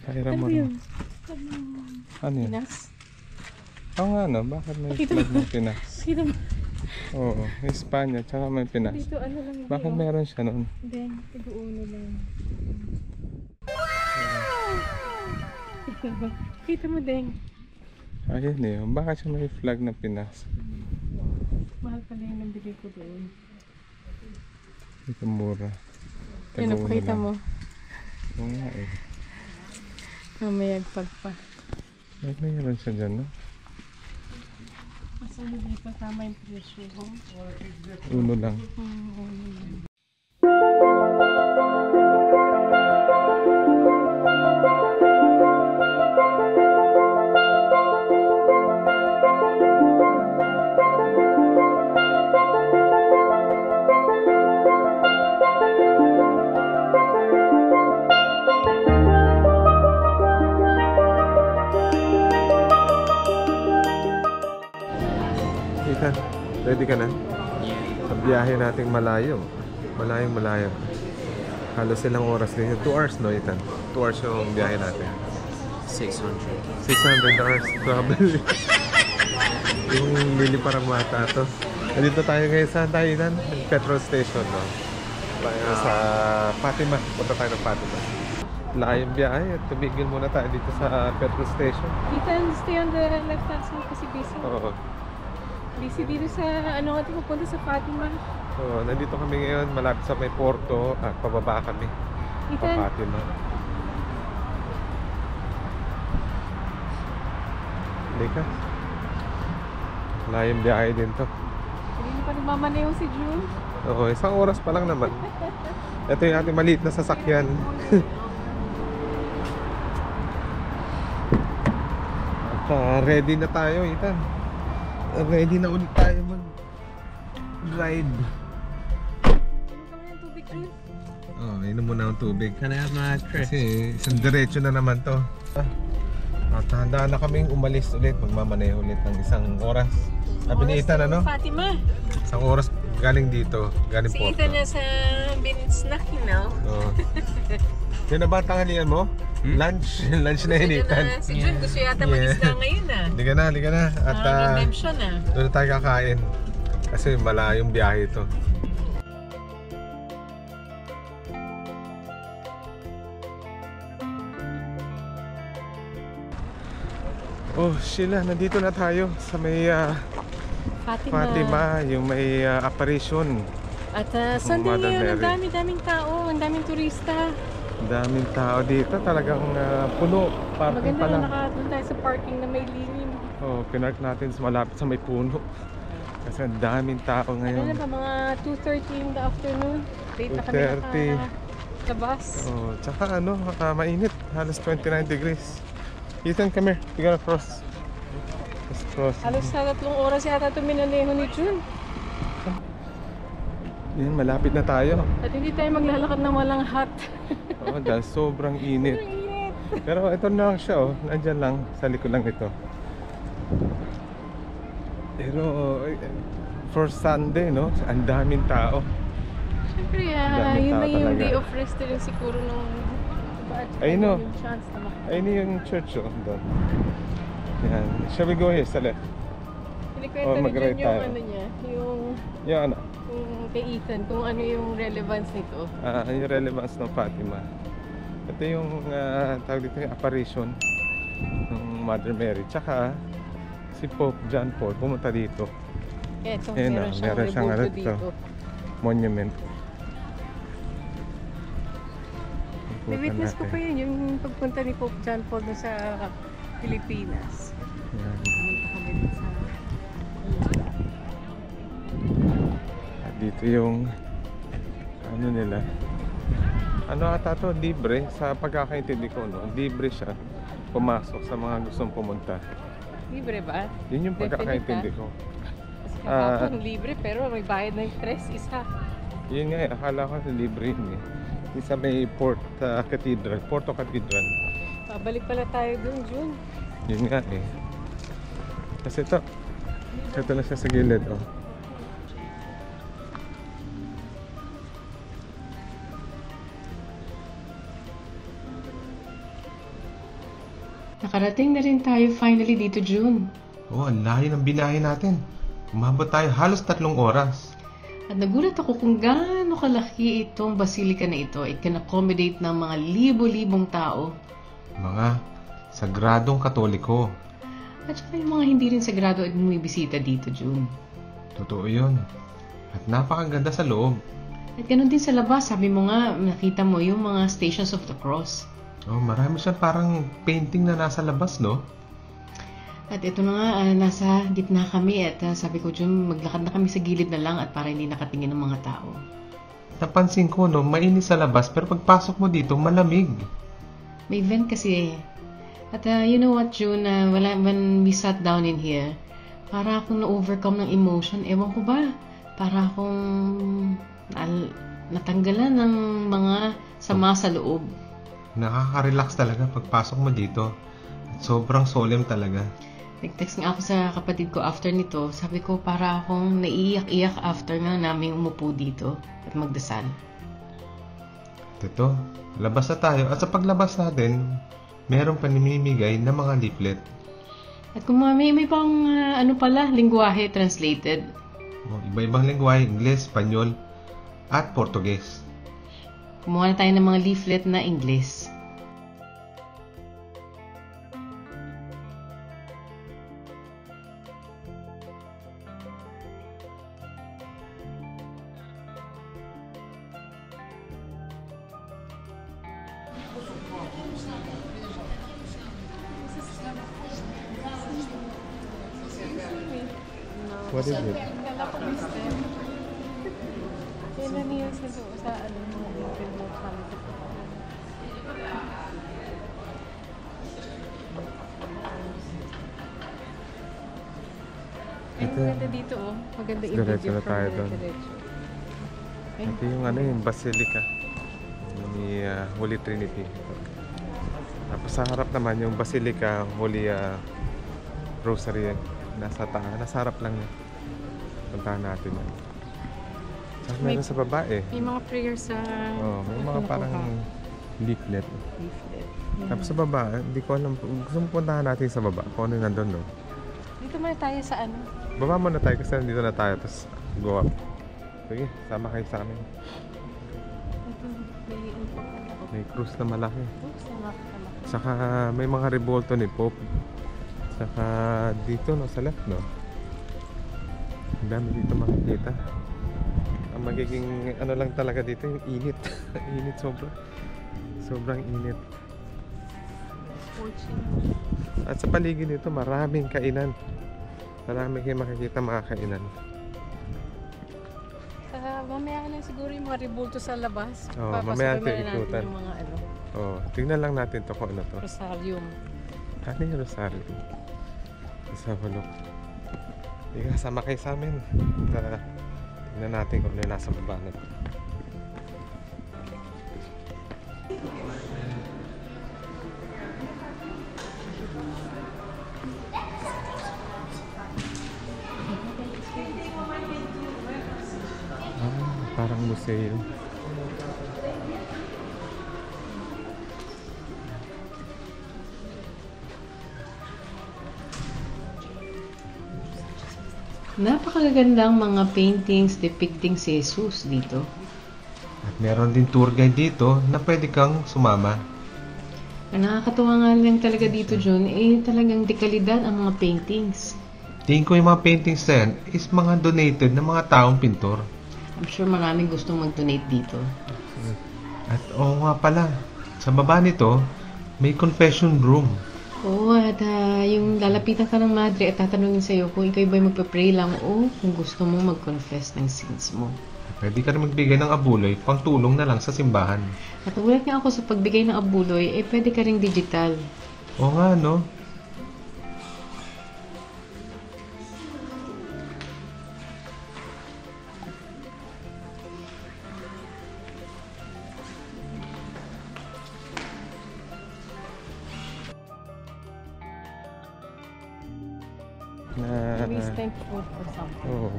Pahiram mo Ano rin. yun? Ano yun? Pinas? Oo nga no, bakit may Pakita flag mo. ng Pinas? Kita mo. Oo, Espanya, tsaka may Pinas. Dito ano lang yun. Bakit meron siya nun? Then, tigo-uno lang. Kita mo, Deng. Ayun eh, bakit siya may flag ng Pinas? Mahal pala yung nabili ko doon. Ito mura. Yan, Tago-uno napakita lang. mo. Oo nga eh. Mamayagpag pa. Ay, mayroon siya dyan, no? Masaya dito, tama yung presyo. Uno lang. Ethan, ready ka na? Sa biyahe nating malayo. Malayo. Halos ilang oras din. 2 hours, no, Ethan? 2 hours yung biyahe natin. 600. 600 hours travel. Yung Lili Parangmata to. Nandito tayo ngayon sa Ethan? Petrol station, no? Tayo sa Fatima. Punta tayo ng Fatima. Layong biyahe at tumigil muna tayo dito sa petrol station. Ethan, stay on the left hand side kasi busy. Oo. Busy dito sa, ano nga pupunta sa Fatima. So, nandito kami ngayon, malapit sa may Porto at pababa kami. Ethan, Fatima. Halika. Layong biyahe din to. hindi pa nagmamaneho si June. Oo, 1 oras pa lang naman. Ito yung ating maliit na sasakyan. At ready na tayo, Ethan. Ready na ulit tayo mag-ride. Inom kami ng tubig, June. Oh, inom muna ng tubig. Can I have my drink? Kasi isang diretso na naman to. At handa na kaming umalis ulit. Magmamaneho ulit ng 1 oras. Sabi ni Ethan, ano? Fatima. 1 oras galing dito. Galing Si Porto. Ethan nasa snack now. Oo. Yun na ba ang tanghalian mo? Lunch? Lunch na yun, Ethan. Si June gusto yata mag-isda ngayon ah. Liga na. At Redemption ah. doon na tayo kakain. Kasi malayong biyahe ito. Oh, Sheila, nandito na tayo sa may Fatima, yung may apparition. At Sunday Mother ngayon, ang Mary. daming tao, ang daming turista. Ang daming tao dito, talagang puno. Parking Maganda pa na lang. nakatun tayo sa parking na may lilim. Oh, pinark natin sa malapit sa may puno. Kasi ang daming tao Ano ngayon. na ba, mga 2:30 in the afternoon? Late na kami 2:30. nakalabas. Oh, tsaka ano, mainit. Halos 29 degrees. Ethan, come here. We gotta cross. Let's cross. Halos sa 3 oras yata ito minaneho ni June. Yan, malapit na tayo. At hindi tayo maglalakad ng walang hat. Oh, dahil sobrang init. Ang init. Pero ito na lang siya, oh. Nandyan lang. Sa likod lang ito. Pero, for Sunday, no? Ang daming tao. Siyempre, Daming yun tao na yung talaga. day of rest rin siguro nung I know. yung chance na Ayun yung church, oh. Doon. Yan. Shall we go here sa left? Pinikwento Oh, ni mag-right June yung tayo. ano niya, yung Yan, ano? kay Ethan, kung ano yung relevance nito. Yung relevance ng Fatima. Ito yung tawag dito yung apparition ng Mother Mary. Tsaka si Pope John Paul pumunta dito. Kaya ito, Ayan meron siyang meron siyang rebulto dito. dito. Monument. Na-witness ko pa yun, yung pagpunta ni Pope John Paul na sa Pilipinas. Yan. Pumunta kami dun sa At dito yung ano nila. Ano ata to? Libre. Sa pagkakaintindi ko, no? Libre siya pumasok sa mga gustong pumunta. libre ba? Yun yung pagkakaintindi ko. Kasi kahapon libre pero may bayad na yung tres isa. Yun nga, akala ko libre yun eh. Isa may Cathedral, Porto Cathedral. Babalik pala tayo dun, June. Yun nga eh. Kasi ito na siya sa gilid, oh. Nakarating na rin tayo finally dito, June. Oh, ang layo ng binahe natin. Umabot tayo halos 3 oras. At nagulat ako kung gaano kalaki itong basilika na ito. It can accommodate ng mga libo-libong tao. Mga sagradong katoliko. At saka yung mga hindi rin sagrado at bumibisita dito, June. Totoo yun. At napakaganda sa loob. At ganun din sa labas, sabi mo nga, nakita mo yung mga Stations of the Cross. Oh, marami siya parang painting na nasa labas, no? At ito na nga, nasa gitna kami at sabi ko, June, maglakad na kami sa gilid na lang at para hindi nakatingin ng mga tao. Napansin ko, no, mainit sa labas pero pagpasok mo dito, malamig. May vent kasi. At you know what, June, when we sat down in here, para akong na-overcome ng emotion. Ewan ko ba? Para akong natanggalan ng mga sama sa loob. Nakaka-relax talaga pagpasok mo dito. Sobrang solemn talaga. Nag-text nga ako sa kapatid ko after nito. Sabi ko para akong naiiyak-iyak after nga namin umupo dito at magdasal. Ito, labas na tayo. At sa paglabas natin, meron pa nimimigay na mga leaflet. At kung may pang lingwahe translated. Iba-ibang lingwahe, Ingles, Espanyol, at Portuguese. Kumuha na tayo ng mga leaflet na Ingles. What is it? Kala ko mister. Kailan niya sa mga leaflet mo kami sa Ay, maganda dito oh. Maganda yung Diretso video na tayo from doon. diretso. Ay, Ito yung basilica ni Holy Trinity. Tapos sa harap naman yung Basilica Holy Rosary. Nasa harap lang yan. Puntahan natin yan. Saka meron sa baba eh. may mga prayers sa... May mga parang leaflet. leaflet. Tapos sa baba, hindi ko alam. Gusto mo puntahan natin sa baba kung ano yung nandun, no? Dito muna tayo sa ano. Baba muna tayo kasi nandito na tayo. Tapos go up. Sige, sama kayo sa amin. Ito, May krus na malaki. sama ka pala. Saka may mga rebolto ni Pope. Saka dito, no, sa left, no? Ang dami dito makikita. Ang magiging ano lang talaga dito yung init. Init sobra. Sobrang init. At sa paligid nito maraming kainan. Marami kayong makikita mga kainan. Mamaya na siguro yung mga rebulto sa labas. Mamaya natin ikutan. Yung mga ano, Tignan lang natin to kung ano to. rosarium. Ano yung rosaryo? Sa bulok. Ika, sama kayo sa amin. Tignan natin kung ano yung nasa baba nito. Parang museo. Napakagandang mga paintings depicting si Jesus dito. At meron din tour guide dito na pwede kang sumama. Ang nakakatuwa nga lang talaga dito, John, talagang dekalidad ang mga paintings. Tingin ko yung mga paintings na yan is mga donated ng mga taong pintor. I'm sure maraming gustong mag-donate dito. At nga pala, sa baba nito, may confession room. Oo, at yung lalapitan ka ng madre at tatanungin sa'yo kung ikaw ba'y magpa-pray lang o kung gusto mong mag-confess ng sins mo. Pwede ka rin magbigay ng abuloy, pang tulong na lang sa simbahan. At ulat nga ako sa pagbigay ng abuloy, pwede ka rin digital. Oo nga, no? Please thankful for something. Oo.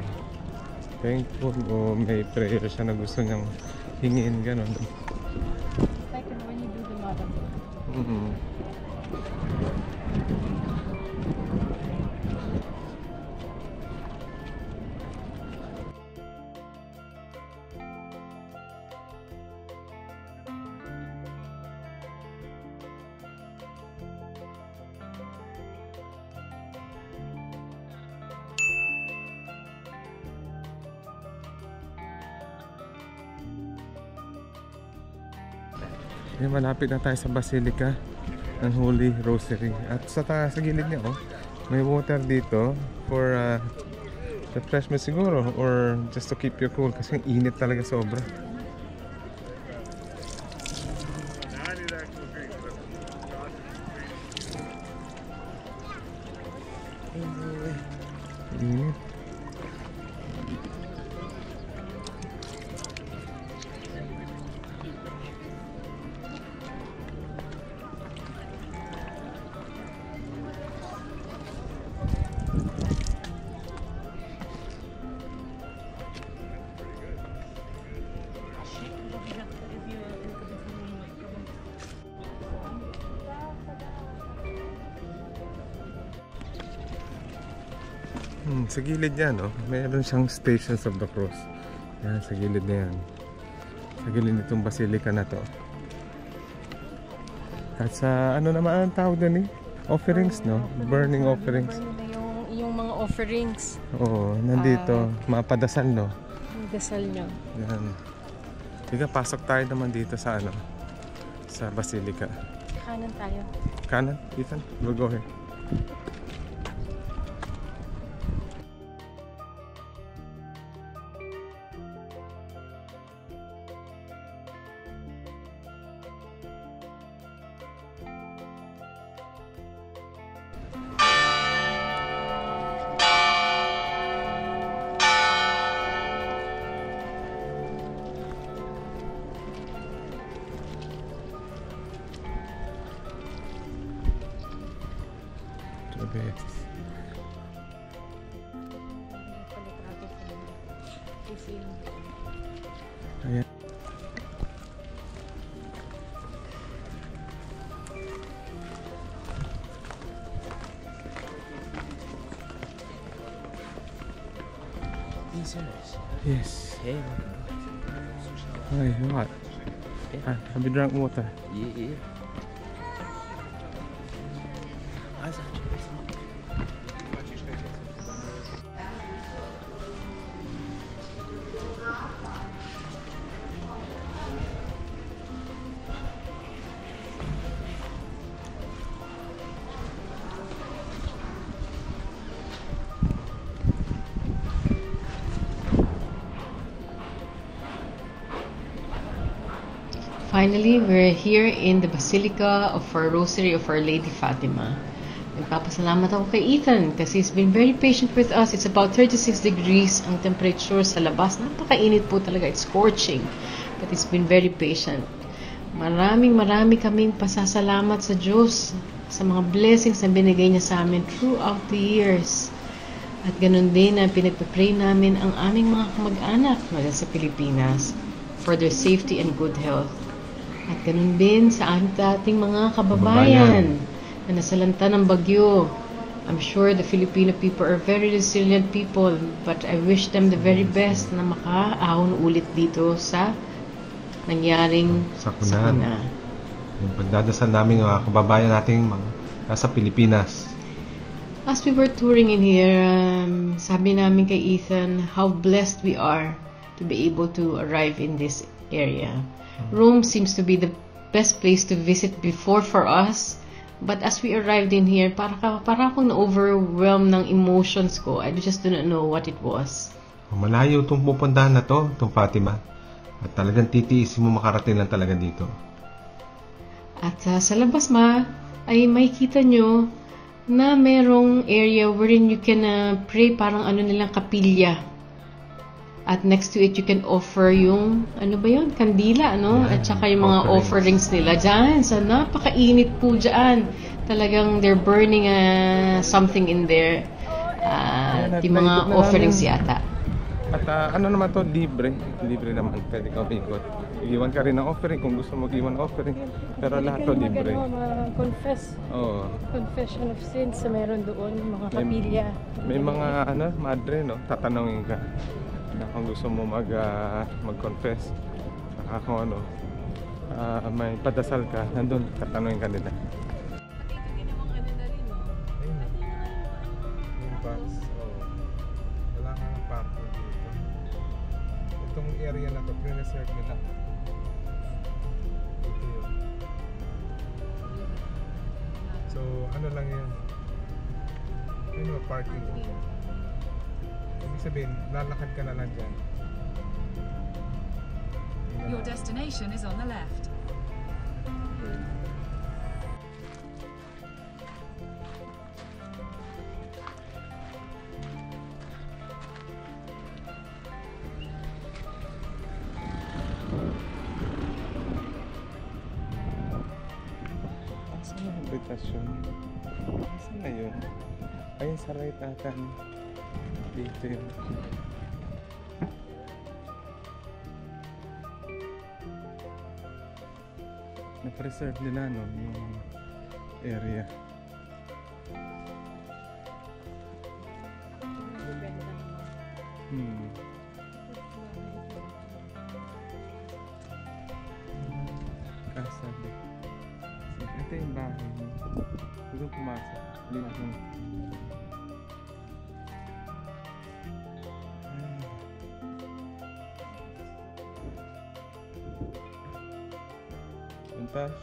Thankful o may prayer siya na gusto niyang hingin, gano'n. Like when you do the mother. Mm-hmm. Ayan, malapit na tayo sa Basilica ng Holy Rosary. At sa gilid niya, oh, may water dito for refreshment siguro or just to keep you cool kasi init talaga sobra. Init. Sa gilid niya, no? Mayroon siyang Stations of the Cross. Yan, sa gilid na yan. Sa gilid nitong Basilica na to. At sa, ano naman ang tawag doon eh? Offerings, no? Burning offerings. Yung mga offerings. Oo, nandito. Mapadasal, no? Yung dasal niya. Yan. Sige, pasok tayo naman dito sa, ano? Sa Basilica. Kanan tayo. Kanan? Ethan? We'll go here. Ayan. Yes. Hey. Hey, what? Have you drunk water? Yeah. Finally, we're here in the Basilica of Our Rosary of Our Lady Fatima. Nagpapasalamat ako kay Ethan kasi he's been very patient with us. It's about 36 degrees ang temperature sa labas. Napakainit po talaga. It's scorching. But he's been very patient. Marami kaming pasasalamat sa Diyos sa mga blessings na binigay niya sa amin throughout the years. At ganun din na pinagpapray namin ang aming mga kamag-anak mula sa Pilipinas for their safety and good health. At ganun din sa ating mga kababayan na nasalanta ng bagyo. I'm sure the Filipino people are very resilient people, but I wish them the very best na makaahon ulit dito sa nangyaring sakuna. Yung pagdadasal namin mga kababayan nating nasa Pilipinas. As we were touring in here, sabi namin kay Ethan how blessed we are to be able to arrive in this area. Rome seems to be the best place to visit before for us, but as we arrived in here, para akong na-overwhelmed ng emotions ko. I just do not know what it was. Malayo itong pupuntahan na to, itong Fatima. At talagang titiisin mo makarating lang talaga dito. At sa labas ay makikita nyo na merong area wherein you can pray, parang nilang kapilya. At next to it, you can offer yung, kandila, Yeah, at saka yung mga offerings nila dyan. So, napakainit po dyan. Talagang they're burning something in there. Yung mga offerings yata. At ano naman to, libre. Libre naman. Pwede ka umikot. Iwan ka rin ng offering kung gusto mo mag-iwan ng offering. Pero lahat to libre. Confess. Oo. Confession of sins sa meron doon, mga kapilya. May mga madre, no? Tatanungin ka na kung gusto mo mag-confess. Saka kung may padasal ka, nandun, tatanungin ka nila. Yung bus, wala kang parking dito. Itong area na to, pre-reserve nila. Ito yun. So, ano lang yun? Yun yung parking. Ibig sabihin, lalakad ka na lang dyan. Your destination is on the left. Saan yung habitasyon? Saan na yun? Ayun sa right ata. Dito yun. Na-preserve nila yung area. Kasabi. Ito yung bahay mo. Huwag pumasok. Dito. Puntas.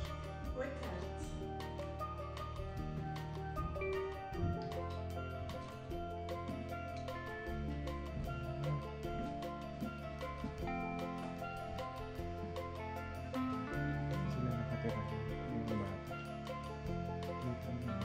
Sila nakatira yung bata. Dito na.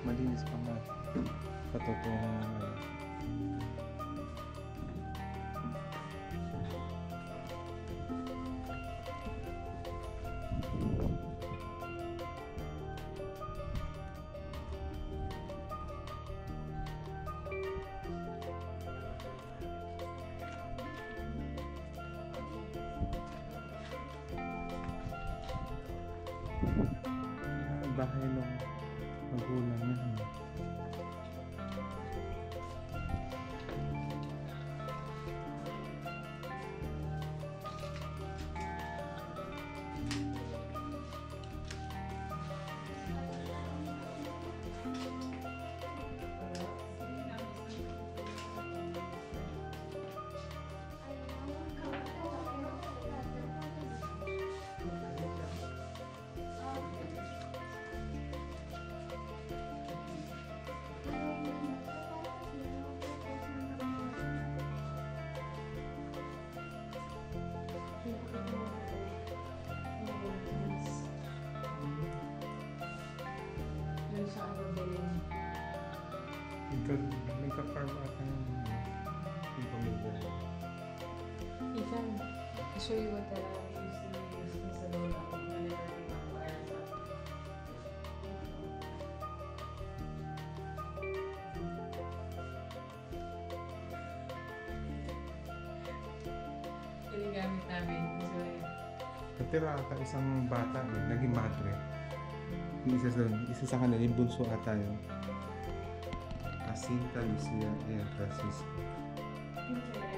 Malinis pa nga. Sa totoong bahay ng magulang niya. Nagka-farm ata yung pamilya. Ethan, I'll show you what we used to use sa lola whenever we want to fire up. yung gamit namin. So, Natira ata isang bata eh, naging madre. Yung isa doon, isa sa kanila, yung bunso ata yun. Jacinta, Lucia, and Francisco. yun talaga